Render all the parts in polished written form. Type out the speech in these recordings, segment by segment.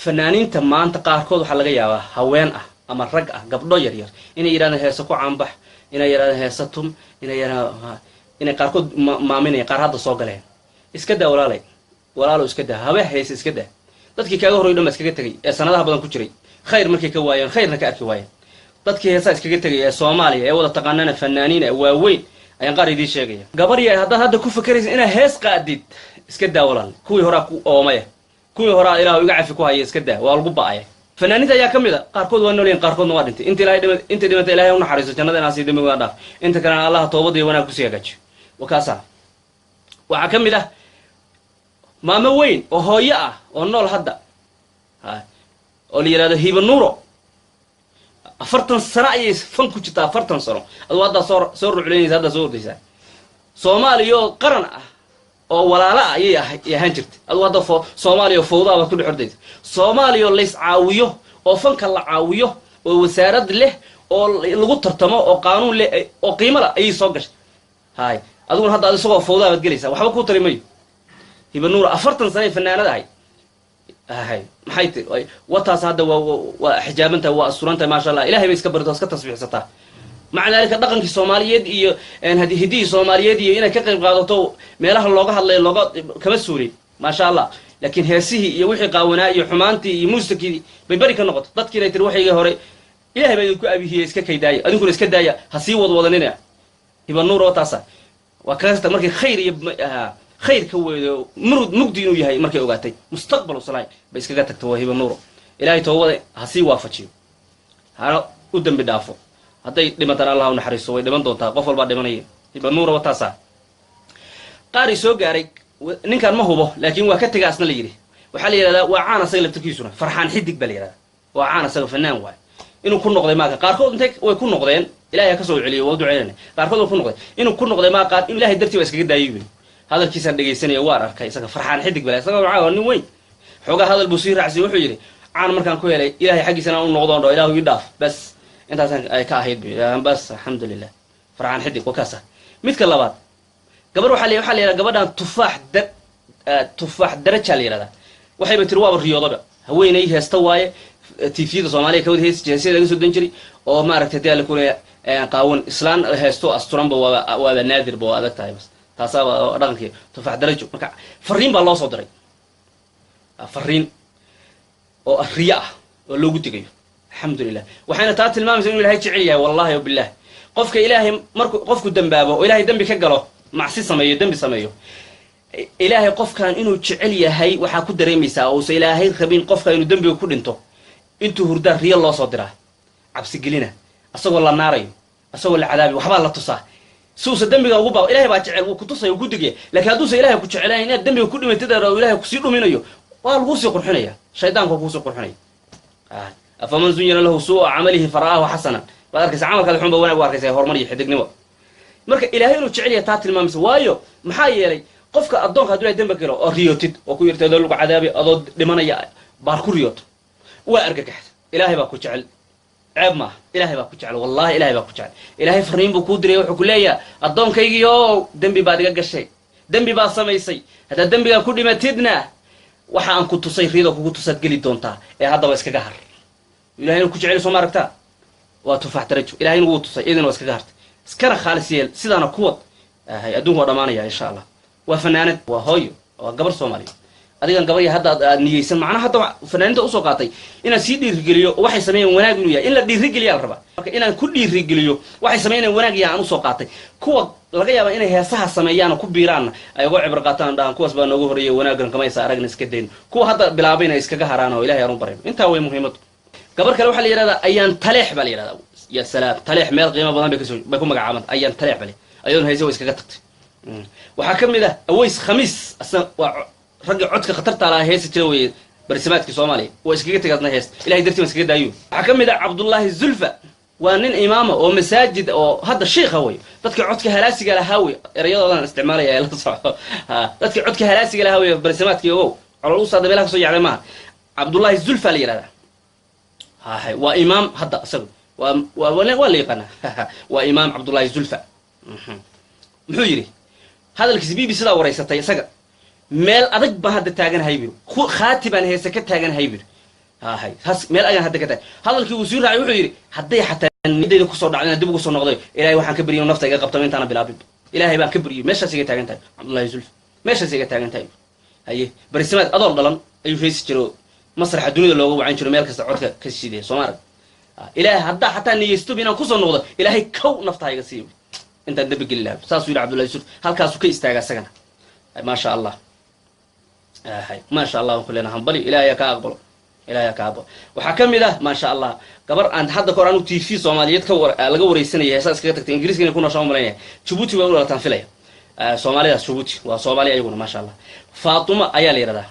fanaaniinta maanta qaarkood waxa laga yaabaa haween ah ama rag ah gabdho yar yar inay yiraahdaan heesa ku caanbax inay yiraahdaan heesa tum inay qaarkood maaminaya qaar hadda soo galeen iska daa walaalo iska daa habe heesa iska daa dadkii kaaga horay dhama iskaga tagay ee sanadaha badan ku jiray khayr markay ka waayeen khayrna ka arki waayeen dadkii heesa iskaga tagay ee Soomaaliya ee wada taqaanana fanaaniin waaweyn ayaan qaar idin sheegaya gabar yar hadda ku fakaraysa inay hees qaadid iska daa walaal kuwii hore ku oomay kuwii hore ilaahu iga cafi ku hayay iska daa waa lagu baayay fanaaniinta ayaa kamid ah qaarkood waa nooleen qaarkoodna waa dhintay inta dhimata ilaahay u naxariiso jannada inaas idin uga dhaaf inta kale Allah toobad iyo wanaag ku sii hagaajiyo wakaasa waxa kamid ah maama weyn oo hooyo ah oo nool hadda oo la yiraahdo Hiba Nuuro 40 sano ayay fan ku jirtaa 40 sano adoo hadda soo ruucleynaysa hadda soo ordaysa Soomaaliya qaran ah oo walaala ayay ahaan jirtay adoo hadda Soomaaliya fowdaaba ku dhordaysa Soomaaliya la is caawiyo oo fanka la caawiyo oo wasaarad leh oo lagu tartamo oo qaanuun leh oo qiimo leh ayay soo gashay hay adoo hadda isagoo fowdaaba galaysa waxba ku tarimayo Hiba Nuuro 40 sano fanaanada hay maxay tahay wataas hadda waa xijaabanta waa asuranta ma sha Allah ilaahay bay iska barto iska tasbiixsata macnaalka dhaqankii Soomaaliyeed iyo hidii Soomaaliyeed iyo inay ka qayb qaadato meelaha looga hadlay looga kama suuri ma sha Allah laakiin heesihi iyo wixii qaawanaa iyo xumaantii iyo muusikii bay bari ka noqoto dadkii ay tir waxayga hore ilaahay bay ku abihiyay iska kaydaaya adinkuna iska daaya ha sii wadwadanina Hiba Nuuro wataasa waa kaasta markii khayr iyo خير كويدو مقدي إنه يهاي مركي أوقاتي مستقبل وصلاي بس كذا تكتوه هي بنوره إلهي توه هسي وافتشيو هذا قدام بدافع هذا لما ترى الله ونحرسه ودمان دوتا قفل بعد منيه هي بنوره وتاسع قاري سوق قاري نكان ما هو به لكن وقت جاسنا ليري وحالي هذا وعانا سجل بتركيزنا فرحان حدك بلي هذا وعانا سجل فنان واحد إنه كل نقطة ما قاركود أنتك ويكون نقطين إلهي كسر عليه وضع علينا قاركود يكون نقطة إنه كل نقطة ما قال إلهي درتي بس كده يجيبني هذا الكيس اللي جيسني وارك كيسك فرحان حدك بلا سقى معاه إنه وين حوجا هذا البصير عزي وحجري عن مركان كويلي إلهي حقي سنة ونقضان ده إلهي يداف بس أنت عشان كاهيد بي بس الحمد لله فرحان حدك وكاسة ميت كلابات قبل وحلي قبل تفاح درجة عليه هذا وحي بتروى بالرياضة هو ينيه استوى تفيد صومالي كود هيس جنسية لجسد دنجري أو ما ركت تيال كونه قاون إسلام هستو أسترام بوا نادر بوا هذا تايبس تاسا رقمك تفاح درجة فرين بالله صدري فرين أو الرياء ولو قلت كيف الحمد لله وحين تات المام يقول لهي تعيا والله وبالله قفك إلهي قفك الدم بابه وإلهي دم بكجله مع سميه دم بسميه إلهي قف كان إنه تعليا هي وحاكو دريميسا أو إلهي خبين قف كان إنه دم بيكون أنتو هردار ريا الله صدره عبس قلنا أسوى الله ناري أسوى العذاب وحبال الله تصاه سوس الدم بيجوا إلهي بتعل وكتصه يوجد جي لكن هذا إلهي كتشعله هنا الدم بيكون من تدر وإلهي كسيره منه يو والغوص يقرحنيه شيطان كغوص يقرحنيه أفمن زين له سوء عمله فرآه حسنا وأركز عملك الحين بوانا وأركز هرموني حدق نوا مرك إلهي إنه تعليه تات المامس وايو محايلي قفك الضوء هذول الدم بكره الريوتد وكوير تدلق عذابي أضد لمنيا باركوريوت وأرجع كحت إلهي بكتشعل عيب ما إلهي بكتشعل والله إلهي بكتشعل إلهي فرين بكودري وحكولية الضوء كيجي يو دم بعد جا شيء دم بعد سميسي هذا الدم بعد كل ما تدنا وحان كنت صير ريدو كنت سجلي دونتا هذا بس كجهر إلهي كتشعل سماركتا وتفاح ترجو إلهي نقول تصير إذن بس كجهرت سكر خالص يل سيدنا قوة هاي أدوم ورمانية إن شاء الله وفنانة وهايو وقبر صومالي أديكان قبري هذا نيجيسن معنا حتى فنانة أسوقاتي إن سيدي رجليو واحد سمين وناق ويا إلا دي رجلي الربع إن كل رجليو واحد سمين وناق يا أسوقاتي كوا لقيا إن هي صح سميان وكبيران أيوة عبرقاتان دان كوس بنوجه ري وناق كمان يسارق نسكدين كوا هذا بلابين إسكجهرانا وإله يا رب بريم أنت هو مهمته قبر كلو حلي هذا أيان تلح بالي هذا يا سلام تلح مال قيمة بدن بيكون مقعمد أيان تلح بالي أيون هيزوي إسكجتت وحكم ذا أويس خميس أصلا رجع عدك خطرت على هيس تسوي برسماتك سومالي وإسكجت قصنا هيس إلهي درتي مسكجت أيوه حكم ذا عبد الله الزلفة وأنن إمامه ومساجد أو هذا الشيخ هوي تذكر عدك هلاسي على هوي رياضة استعمالية يا لصح تذكر عدك هلاسي على هوي برسماتك هو على الوسط هذا بلاك صيع على ما عبد الله الزلفة لي هذا هاي وإمام هذا أصله ولا يقنا وإمام عبد الله الزلفة محيري هذا الكسبي بسلا ورئيسته يسقى مال أدق بهذا تاجن هايبير خاتبا هي سكت تاجن هايبير هاي هس ميل أيان هذا كده هذا الكي وزير راعي وحيري حتى ندير كسر دعنا دب كسر نقضي إلهي وحن كبري ونفط إجا قبضة من تانا بلابي إلهي بان كبري مش هسيجي تاجن تاي الله يزلف مش هسيجي تاجن تاي هاي برسمات أضل ضلن أيو فيس ترو مسرح الدنيا اللي هو وعين شنو ميل كسرعتك كشيء سمار إلهي حتى إن يستوي بينا كسر نقضي إلهي كو نفط هاي قصيب أنت دبق الله ساس ويل عبد الله يزلف هل كاسو كي استاجا سجنا ما شاء الله هاي ما شاء الله كلنا هنبلي إلهي كأقبله إلهي كأقبل وحكم ذا ما شاء الله قبر أنت حد قرآن تي في سوماليات كور لقوا رئيسنا يحساس كده إنجليزي كنا كنا شامل عليه شبوتي ولا تنفليه سوماليا شبوتي وسوماليا أيوة ما شاء الله فاطمة أيالي ردا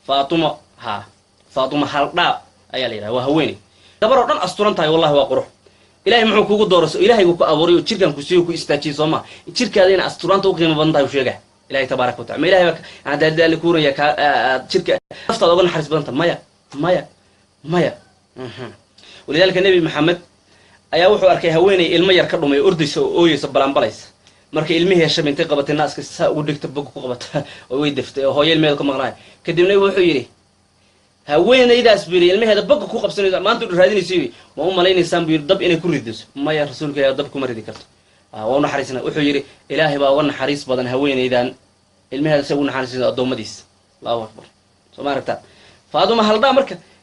فاطمة ها فاطمة حلقة أيالي ردا وهويني قبر أنا أسطورن تاي والله وقروح إلهي محوك وجود دورس إلهي وكو أبوري وشركة كوسيو كو استاتشي سوما الشركة هذين أسطورن توقيم بنداي وشيء إلهي تبارك وتعالى إلهي بك عند ذلك كورة يا شركة أفضل أقول حرس بنت مايا ولذلك النبي محمد ayaa wuxuu arkay haweenay ilmo yar ka dhumay ordayso oo yeesay balanbalaysa markay ilmihii heshay intay qabatay naaska saa ugu dhigtay bog ku qabatay oo way daftay oo hooyeel meel ka maqnaay kadibna wuxuu yiri haweenaydaas biir ilmaheeda bog ku qabsanaysa maanta u raadinaysay ma u malaynaysan biir dab inay ku ridiso maya rasuulka ayaa dab ku maridi karto waa naxariisna wuxuu yiri ilaahay baa wana naxariis badan haweenaydan ilmaheeda say u naxariisay adoomadiis Allahu akbar soo ma aragtaa faaduma halda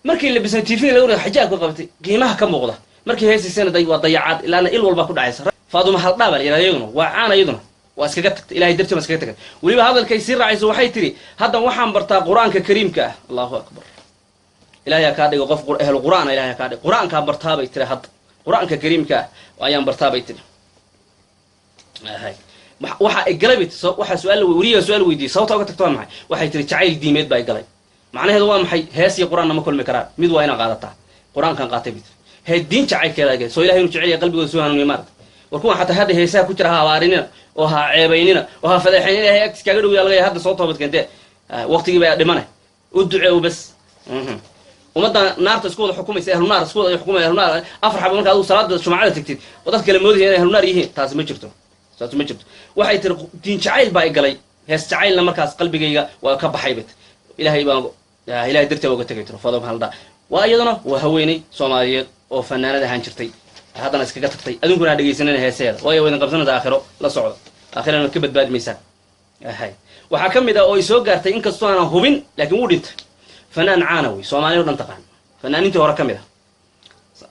markii la bisay TV lagu xijaab ku qabatay qiimaha ka muuqda markii heesaysan dayacaad ilaana il walba ku dhacaysa faaduma hal dhaabal ilaayaduna waa caanayaduna waa iskaga tagtay ilaahay dartiisa iskaga tagay waliba hadalkay si raacayso waxay tiri hadda waxaan bartaa quraanka kariimka ah Allahu akbar ilaahay ka dhigo qof ahlu quraan ilaahay ka dhigo quraanka bartaa bay tiri hadda quraanka kariimka ah ayaan bartaa bay tiri hay waxa ay galabit waxa su'aal weydiisay sababta uga tagto maxay waxay tiri jacayl diimeed bay galay macnaheedu waa maxay hees iyo quraan ma kulmi karaan mid waa ina qaadataa quraankan qaatay هي الدين شعير كذا سو إلهي نشعير قلبي وسوها نمرد وكون حتى هذا هي ساكو ترى هواريننا وها عيبيننا وها فلاحين هي أكس كقولوا يلا هذا صوته بتكنت وقت يبقى دمانه ودعاء وبس ومدة نار تسكول الحكومة يسهل النار تسكول الحكومة يسهل النار أفرح بمنك هذا صلاة شمعة تكتير وذلك الموت هنا يسهل النار يهين تاز مجرته تاز مجرته واحد ترى دين شعير باي قلي هي شعير لما كاس قلبي جيجا وكب حيبت إلهي بقى إلهي درته وقت تكتير فضل هالدا وأيضا وهويني صومالية oo fanaanada ahaan jirtay haddana iskaga tagtay adunkuna dhageysanana heeseeda way wada qabsanada aakhiro la socdo aakhirana ka badbaadmaysaa ahay waxa kamid ah oo soo gaartay in kastoo aan hubin laakiin uu dhintay fanaan caanawi Soomaaliyeed oo dhan taqaan fanaanintii hore kamid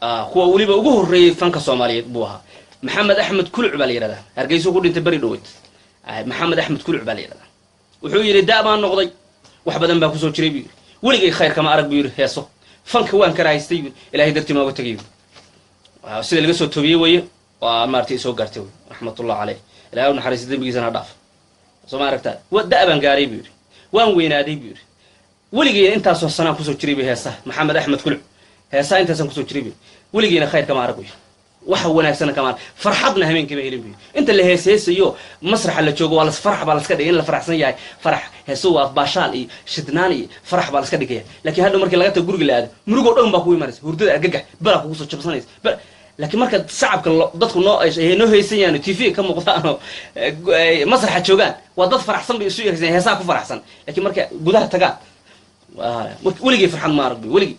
ah kuwa waliba ugu horeeyay fanka Soomaaliyeed buu ahaa Maxamed Axmed Kuluc baa la yiraahdaa hargeysa ku dhintay bari dhaweyd Maxamed Axmed Kuluc baa la yiraahdaa wuxuu yiri daabaan noqday wax badan baa ku soo jiray weligay khayr kama arag buu yiri heeso fanka waan karaystay ilaahay dartii ma uga tagay sida laga soo toobiyay way waa maartay soo gaartay raxmatullahi alayh ilaahay u naxariis dambigiisana dhaaf soo ma aragtaa wada aban gaaray buu waan weynaaday buu weligay intaas oo sanad ku soo jiray heesa Maxamed Axmed Kuluc heesa intaas ku soo jiray weligayna khayr kama arag waxa wanaagsan kama farxadna habeenkii helin buu inta la heesayo masrax la joogo wala farx baa la iska dhigay in la faraxsan yahay farax heeso waa baashaal iyo shidnaan iyo farax baa la iska dhigay laakiin hadda markii laga tago guriga la aado murugo dhan baa ku imaanaysa hurdada argagax bala ku soo jabsanaysa laakiin marka shacabka dadku noo heesayaan TV ka muuqdaan masraxa joogaan waa dad faraxsan bay isu yeesay heesaa ku faraxsan laakiin marka gudaha tagaan weligay farxad ma arag weligay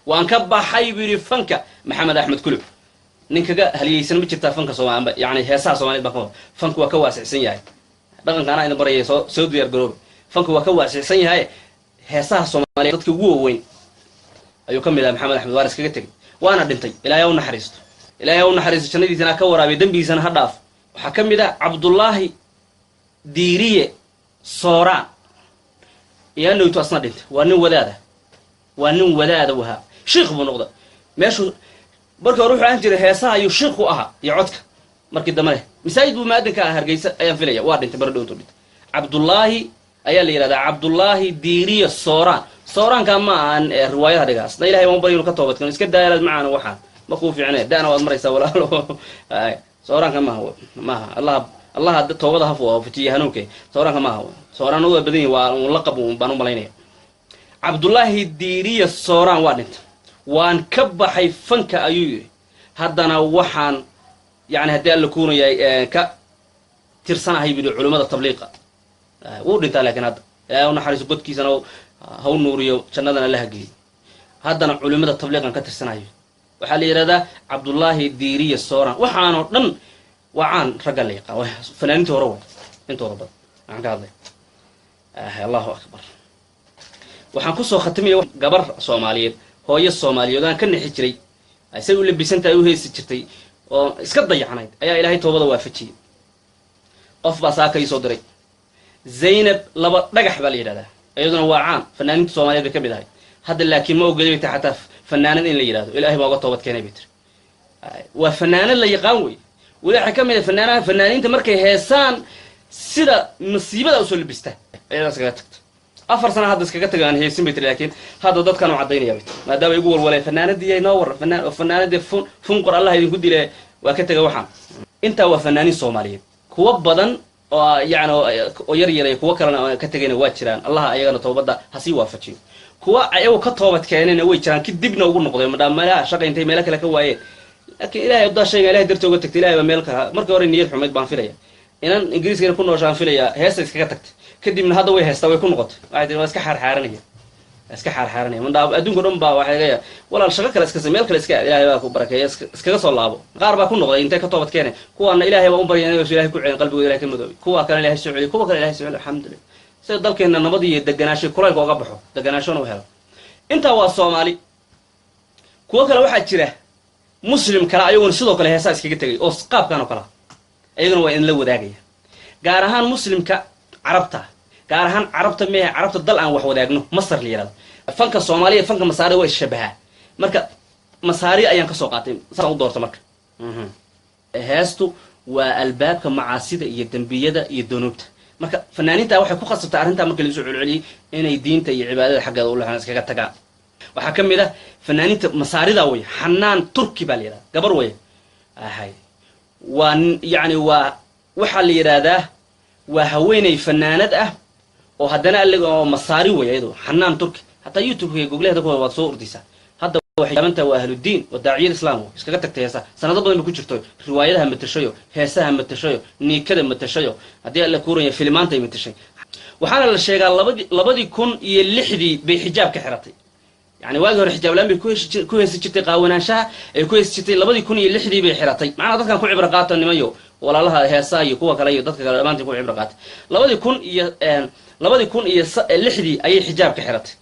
وأن كبا حيبري فنكا محمد أحمد كلب نكجا هل يسمى بتشتا فنكا سوما يعني هسا سوما بقى فنك وكواسع سنياي دقن كان أنا بري سعودي يرجعوا فنك وكواسع سنياي هسا سوما تذكروا وين أيو كمل محمد أحمد وارث كجتك وأنا دنتي إلى يوم نحرس شنو دي تناكورا بدم بيزن هداف وحكم ده عبد الله ديرية صوران يعني يتوصل دنت وانو وذاده وها شيخ بنقضة ماشو بركة روح عن جري هيسا يو شيخ وأها يعودك مركي دمره مسايد بما أدنك هرجيس أيام فيليا وارد أنت بردون تولد عبد الله أيا اللي هذا عبد الله ديري الصوران كان ما عن الرواية هذه قاس لا إله إلا الله بريء كتوبة كان إسكت دايرة معنا واحد مخوف يعني دانا وأمر يسوي له صوران كان ما هو الله توبة هفوا في هنوكي صوران كان ما هو صوران هو بدين ولقب وبنو ملايين عبد الله الديري الصوران وان كبحي فنك أيوه هدنا وحن يعني هدي اللي كونوا ك ترسنا هي بدو علماء التبليغ ودنت لكن هذا ونحرس قد كيسنا haw nuuriyo jannadana la hageeyo haddana culimada tabliiqan ka tirsanayo waxaa la yidhahdaa cabdullaahi diiriya sooran waxaanoo dhan waa caan ragga la yaqaan fanaaniintii hore way intooda badan waxaan ka hadlay allahu akbar waxaan kusoo khatimaya gabar soomaaliyeed hooyo soomaaliyeed aan ka nixi jiray say u labisantahay u heesi jirtay oo iska dayacnayd ayaa ilaahay toobada waafajiyey qof baa saaka ii soo diray zaynab laba dhagax baa la yidhahdaa iyaduna waa caan fanaaniinta soomaaliyeed bay ka mid ahay hadda laakiin ma ogolay bay tahay xataa fanaanad in la yidhahdo ilaahay baa uga toobad keenay bay tiri waa fanaanad la yaqaan wey weli waxay ka mid ah fanaaniinta markay heesaan sida masiibada usoo labista ayadaa iskaga tagta 4 sano hadda iskaga taga aan heesin bay tiri laakiin hadda dadkan u cadaynaya bay tiri maadaama igu walwalay fanaanadii ay noo war fanaanadii funqor Allah idinku dilay waa ka taga waxaan inta waa fanaaniin Soomaaliyeed kuwa badan oo yaani oo yar yar kuwa kalena ka tagayna waa jiraan Allah ayagana toobada hasi waafajiyo kuwa ayagu ka toobad keenayna way jiraan kidibna ugu noqday madama shaqeeyntay meel kale ka waayeen laakiin ilaahay u daashay ilaahay dartii uga tagtay ilaahay meel ka markii hore niyad xumeed baan filaya inaan ingiriiska ku nooshaan filaya heesta iskaga tagtay kadibna hadda way heestaa way ku noqotay waxay iska xaarxaaranaya mandhaab adduunka dhan baa waxay leeyahay walaal shaqo kale iska meel kale iska ilaahay baa ku barakeeyo iskaga soo laabo qaar baa ku noqday intay ka toobad keenay kuwaana ilaahay baa u baryay inuu ilaahay ku celin qalbigooda ilaahay ka madoobi kuwa kale ilaahay soo celiyo kuwa kale ilaahay soo celiyo alxamdulillah sida dalkeena nabad iyo deganaansho kulayl uga baxo deganaashona u helo inta waa Soomaali kuwa kale waxa jira muslim kale ayaguna sidoo kale heesaa iskaga tagay oo qaabkan oo kale ayaguna waa in la wadaagaya gaar ahaan muslimka carabta gaar ahaan carabta dal aan wax wadaagno Masar la yiraahdo fanka Soomaaliya fanka Masaari way shabaha marka Masaari ayaan ka soo qaatay saan u doorto marka heestu waa albaabka macaasida iyo dambiyada iyo dunuubta marka fanaaniinta waxay ku khasabtaa arrinta markii la soo celceliyay inay diinta iyo cibaadada xaggeeda u lahaan iskaga tagaan waxa kamid ah fanaaniinta Masaarida way xanaan turki baa la yiraahdaa gabar way ahay waa yaani waa waxa la yiraahdaa waa haweenay fanaanad ah oo haddana aliga oo Masaari way ayadoo xanaan turki hatta YouTube-ka Google-da ku wada soo ordisa hadda waxay jabantaa waa ahludiin oo daaciyada islaamku iskaga tagtay heesa sanado badan ku jirto riwaayadaha matashayo heesaha matashayo niikada matashayo hadii la kuuraya filmaanta matashay waxaana la sheegaa 2006 bay xijaab ka xiratay يعني واجه الحجاب لما كويس جتي قاوناشها كويس جتي 2006 bay xiratay macna dadkan ku cibra qaatan nimayo walaalaha heesaayo kuwa kale iyo dadka kale dhamaantii ku cibra qaatay 2006 ayay xijaab ka xiratay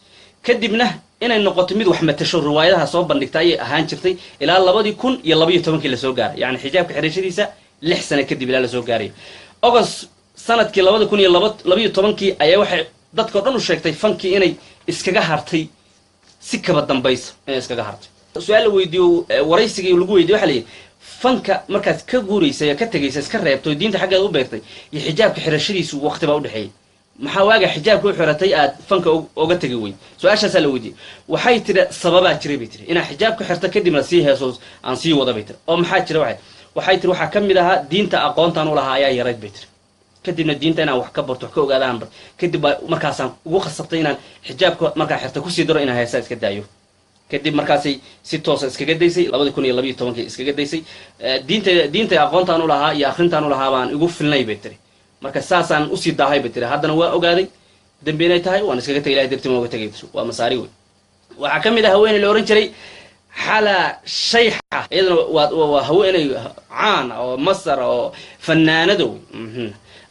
kadibna inay noqoto mid wax matasho riwaayadaha soo bandhigtay ay ahaan jirtay ilaa 2012 la soo gaaray yani xijaabka xirashadiisa 6 sano kadib ilaa la soo gaaray August sanadkii 2012 ayay waxay dadka dhan u sheegtay fankii inay iskaga hartay si kaba dambaysa inay iskaga hartay su'aal weydiyo waraysigii lagu weydiyo waxa leeyahay fanka markaad ka guureysay ka tagaysay iska reebto diinta xaggeeda u beertay iyo xijaabka xirashadiisu waqti baa u dhaxeeyay maxaa waaga xijaabka u xiratay aad fanka uga tagay way su'aashaas la weydiyo waxay tiri sababa jiray bay tiri ina xijaabka xirta kadibna si heeso aan sii wada bay tiri oo maxaa jira waxay tiri waxa kamid aha diinta aqoontan u lahaa ayaa yaray bay tiri kadibna diinta inaan wax ka barto wax ka ogaadaan kadib markaasaan ugu khasabtay inaan xijaabka markaa xirta ku sii daro inaan heesaa iska daayo kadib markaasay si toos iskaga daysay 2012 iskaga daysay diinta aqoontan u lahaa iyo akhrintan u lahaa baan ugu filnay bay tiri marka saasaan u sii daahay bay tiri haddana waa ogaaday dambiinay tahay waan iskaga tagay ilaahay dartii uga tagay waa Masaari way waxa kamid ah haweeney la oran jiray xala shayxa iyadana waa haweeney caan oo Masar oo fanaanado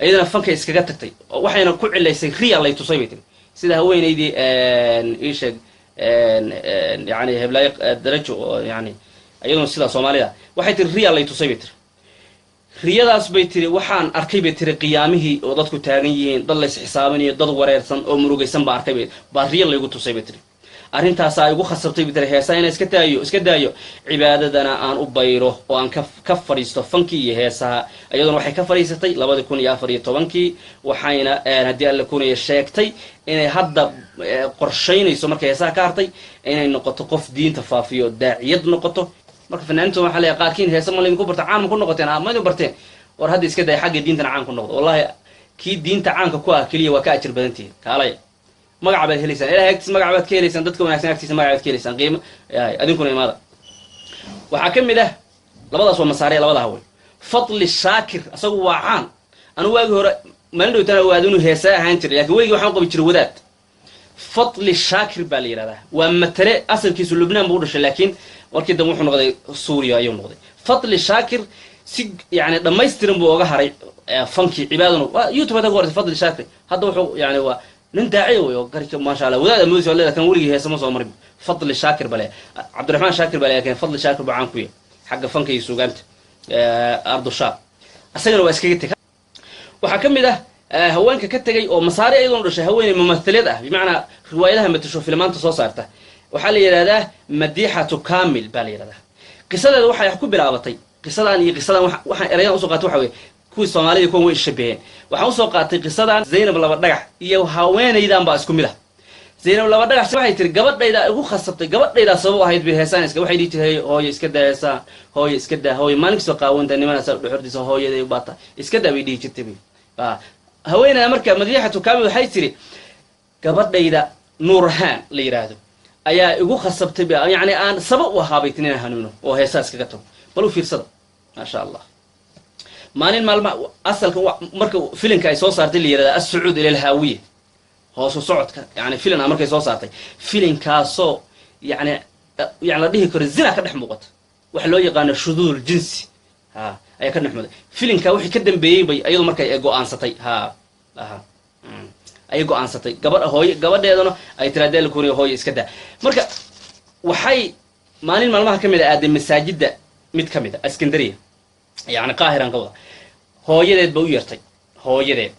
ayadana fanka iskaga tagtay waxayna ku cilaysay real ay tusay bay tiri sida haweeneydii iisheeg يعني heblaay darajo yani ayadoo sida Soomaalida waxay tiri real ay tusay bay tiri riyadaas bay tiri waxaan arkay bay tiri qiyaamihii oo dadku taagan yihiin dad la xisaabinayo dad wareersan oo murugaysan baa arkay baa real lagu tusay bay tiri arrintaas ay ugu khasabtay bay tiri heesaa inay iska daayo cibaadadana aan u bayro oo aan ka fariisto fanki iyo heesaha ayadoo waxay ka fariisatay 2014 waxayna hadii alla kuunay sheegtay inay hadda qorsheynayso markay heesaha ka hartay inay noqoto qof diinta faafiyo daaciyad noqoto marka fanaaniintu waxa la qaarkiin heesa ma ku barta caan ku noqoteen ama ma barteen war hadda iska day xagga diinta caan ku noqdo wallahi ki diinta caanka ku ah kaliya waa ka ajir badantii kaalay magac baad helaysan ilaahay agtiisa magac baad ka helaysan dadka wanaagsan agtiisa magac baad ka helaysan qiimo adinkuna imaada waxa kamid ah labadaas waa Masaari labada haween fadli shaakir asagu waa caan anu waagi hore maalin dhowtana waa inuu heesaa ahaan jiray laakiin weeygi waxaan qabi jiray wadaad فضل الشاكر بالي هذا ومثل أصل كيس لبنان بودش لكن وركيد مو نقضي سوريا يوم نقضي فضل الشاكر سج يعني لما يستلم بوجه هري فانكي عبادنا يوتيوب هذا قرأت فضل الشاكر هذا هو يعني هو نندعي ويقرأ ما شاء الله وهذا موسى ولا كان ولي هي سماه عمر فضل الشاكر بالي عبد الرحمن شاكر بالي كان فضل الشاكر بعانكوية حق فانكي يسوقنت أرض الشام أسجل واسكيتك وحكم ده هوانك كتجي أو مصاري أيضا رش هواني ممثلة ده بمعنى روايتها ما تشوف فيلمان تصوصارته وحال يراده مديحة كامل بالي يراده قصة ده واحد يحكوا بالعبطي قصة أن قصة واحد ريان أسوقات واحد كوي الصومالي يكون وين الشبهين واحد أسوقات قصة زينب الله بدرع يو هوان يدان باسكم له زينب الله بدرع سواحد ترى قبض إذا هو خصبت قبض إذا صبوا واحد بهسان إسك واحد يتهي هو يسكده هسان هو يسكده هو مالك سوقا وانت إني ما نسأل بحردي هو يدي باطا يسكده بيدي جتبي هوينا أمريكا مديحة كامل وحي تري قبض إذا نورهان ليرادو أيا يقول خصبت بها يعني أنا سبق وهابيتنين هنونه وهي أساس كتب بلو في صدق ما شاء الله مانين مال أصل مركو فيلم كاي صو صارت اللي يراد السعود إلى الهاوية هو صعد يعني فيلم أمريكا صو صارت فيلم كاسو يعني لديه كر الزنا كده حمقت وحلو يقان الشذوذ الجنسي ها أي كده نحمد فيلم كاوحي كدم بي أيضا مركا يجو أنصتي ها أيجو أنصتي قبل ده أنا أي ترى ده الكوري هو يسكده مركا وحي مانين مالما كمل آدم مساجد ده متكملة اسكندرية يعني قاهرة قوة هو يدد بويرتي هو يدد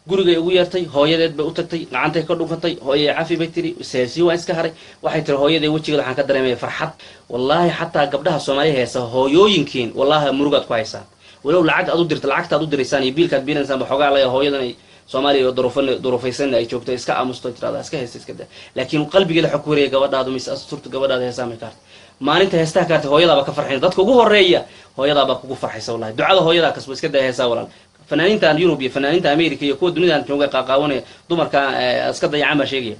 guriga ugu yartay hooyadeed bay u tagtay gacantay ka dhufatay hooyay cafi bay tiri saasi waa iska haray waxay tiri hooyaday wajigeeda waxaan ka dareemay farxad wallahi xataa gabdhaha Soomaaliyeed heesa hooyooyinkiin wallahi murugaad ku haysaan walow lacag aad u dirtay lacagta aad u diraysaan iyo biilkaad biilaysaan xogaa la hooyadan ay Soomaaliyeed duruufaysan ay joogto iska aamusto tirada iska heesta iska daa laakiin qalbigeeda waxa ku wareeyay gabadhaadu mis asturta gabadhaada heesa ma kaartay maalinta heesta kaartay hooyadaaba ka farxin dadka ugu horeeya hooyadaaba kugu farxaysa wallahi ducada hooyada kasbo iska daa heesa walaal فنانين تان يوروبيا فنانين تان أمريكا يكون الدنيا أنت موجود قاقونة دمر كان أسقط يعمل شيء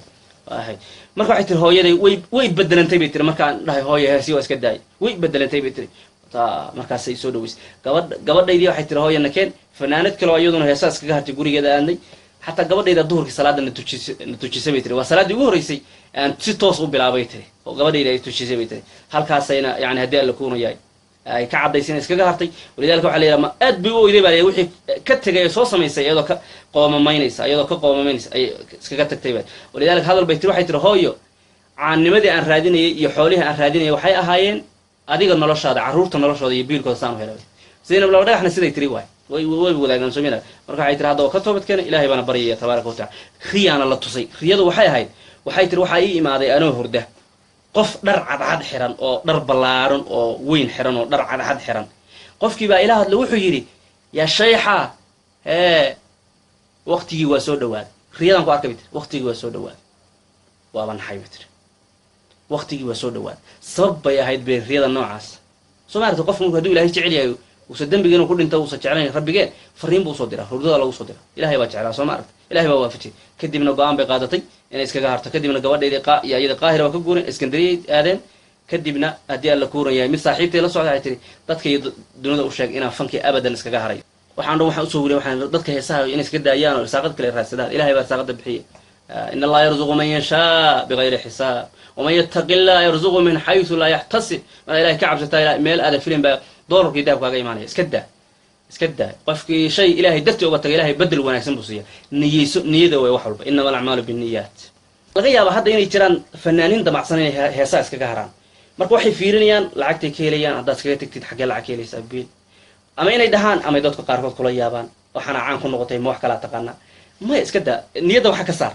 هاي مركو حتى هوي ده ويبدل أنت بيتر مركان لا هوي هسي واسقط داي ويبدل أنت بيتر تا مركز سيسودويس قبل ده يدي حتى هوي أنا كان فنانات كل واحد هساس كده تقولي كده عندي حتى قبل ده الظهر كصلاة نتوشي بيتر وصلاة يقول رئيسي أن تستوصل بلا بيتر وقبل ده يتوشي بيتر هل كاسينا يعني هدي اللي كونوا جاي أي كعب ديسين إسكجا هرتي ولذلك وحلي لما أدبوا إذا بلي وحي كتجي صوص ما يسي أيضا كقوم ما ينسى أيضا كقوم ما ينسى أي إسكجا تكتيبات ولذلك هذا البيت روح يترهايو عن نمدي عن رادين يحوليها عن رادين وحي أهاين أديك النلاش هذا عرورت النلاش هذا يبين كوسان هلا زين بلا وده إحنا سيدي تريواي ويقول لنا نسمينا مركا يتر هذا وكتبت كان إلهي بنا بريه تبارك وتعالى خيانة الله تصي خيانة وحي هاي وحي تروح أي ما هذا أنا هرده قف در عد حران أو در بلارن أو وين حران أو در عد حران قف كيبا إله لو حيري يا شيحة وقتي وسود واد خيانة قارك بيت وقتي وسود واد وابن حي بيتر وقتي وسود واد صب يا هيد بخيانة نوعاس سمعت قف من هدول إلهي تعليه وسدم بيجينا كل أنت وصل تعلين رب بيجين فريم بوصدره ردود الله وصدره إلهي وجعله سمعت إلهي بوافقتي كدي من قام بقادتي إن إسكجا هرت كدي من قواد يا إذا قاهرة وكجون إسكندرية آدم كدي من أدي الله كورة يا مثل صاحبتي لا صعد عتري ضدك دون وشاق إنا فنكي أبدا إسكجا هري وحنا نروح أسوق وحنا ضدك هسا إن إسكجا أيانا ساقط كل الرأس ده إلهي بساقط بحية إن الله يرزق من يشاء بغير حساب ومن يتق الله يرزق من حيث لا يحتسب ما إلهي كعب ستاي ميل هذا فيلم بدور كده وكاجي ماني إسكده قفك شيء إلهي درت وقت إلهي بدل وانا سنبصية نيده ويوحل إنما الأعمال بالنيات لغاية هذا يعني ترى فنانين ده معصنين هساس كجهران مركو وحي فيرنيان لعقت كيليان عدات كيلتك تتحقق لعكيلي سبيل أما إني دهان أما يدوت قارفات كل يابان وحنا عن كل نقطة موح كلا تقنا ما إسكده نيده وحكسر